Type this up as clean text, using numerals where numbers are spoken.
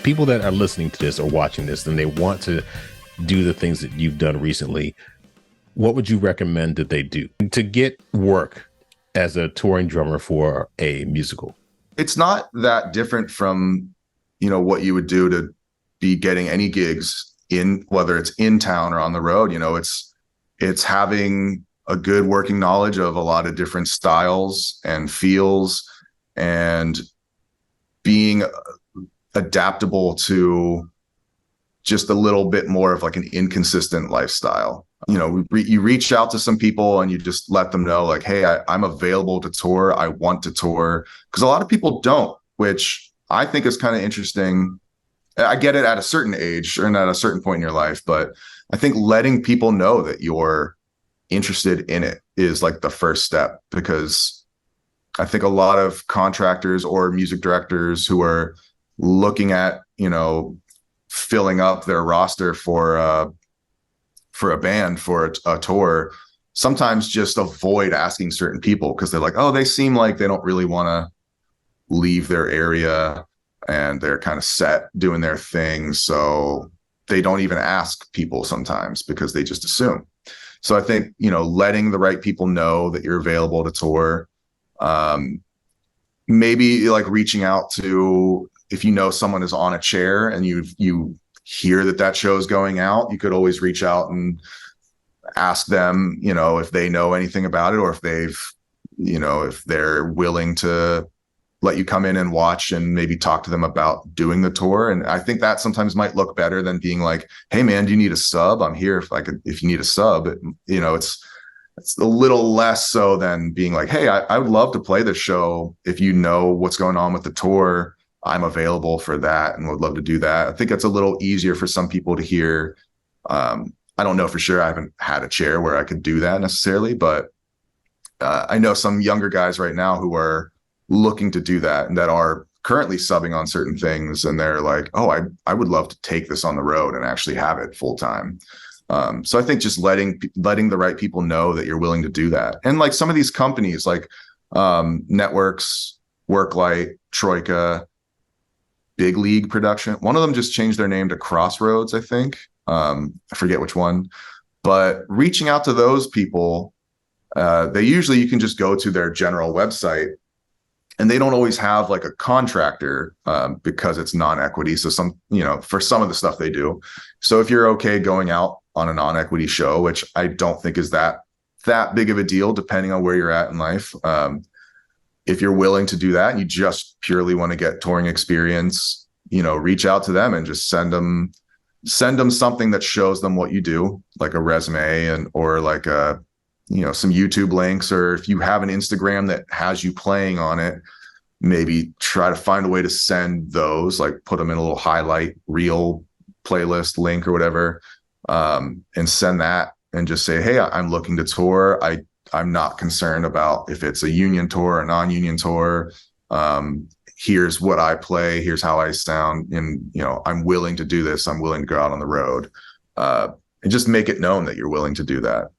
people that are listening to this or watching this and they want to do the things that you've done recently, what would you recommend that they do to get work as a touring drummer for a musical? It's not that different from, what you would do to be getting any gigs in, whether it's in town or on the road. It's having a good working knowledge of a lot of different styles and feels, and being adaptable to just a little bit more of like an inconsistent lifestyle. You reach out to some people and you just let them know like, hey, I'm available to tour. I want to tour. Because a lot of people don't, which I think is kind of interesting. I get it at a certain age or at a certain point in your life, but I think letting people know that you're interested in it is like the first step, because I think a lot of contractors or music directors who are looking at, filling up their roster for a band, for a tour, sometimes just avoid asking certain people because they're like, oh, they seem like they don't really want to leave their area and they're kind of set doing their thing. So they don't even ask people sometimes because they just assume. So I think, letting the right people know that you're available to tour, maybe like reaching out to, if someone is on a chair and you hear that show is going out, you could always reach out and ask them, if they know anything about it, or if if they're willing to let you come in and watch and maybe talk to them about doing the tour. And I think that sometimes might look better than being like, hey man, do you need a sub? I'm here if you need a sub. It's a little less so than being like, hey, I would love to play this show. If you know what's going on with the tour, I'm available for that and would love to do that. I think it's a little easier for some people to hear. I don't know for sure. I haven't had a chair where I could do that necessarily, but I know some younger guys right now who are looking to do that and that are currently subbing on certain things. And they're like, oh, I would love to take this on the road and actually have it full time. So I think just letting the right people know that you're willing to do that. And like some of these companies like Networks, Worklight, Troika, Big League Production. One of them just changed their name to Crossroads, I think. I forget which one. But reaching out to those people, you can just go to their general website, and they don't always have like a contractor because it's non-equity. So for some of the stuff they do. So if you're okay going out on a non-equity show, which I don't think is that big of a deal, depending on where you're at in life. If you're willing to do that and you just purely want to get touring experience, reach out to them and just send them something that shows them what you do, like a resume or like some YouTube links, or if you have an Instagram that has you playing on it, maybe try to find a way to send those, like put them in a little highlight reel playlist link or whatever, and send that and just say, hey, I'm looking to tour. I'm not concerned about if it's a union tour or non-union tour. Here's what I play. Here's how I sound. And, I'm willing to do this. I'm willing to go out on the road, and just make it known that you're willing to do that.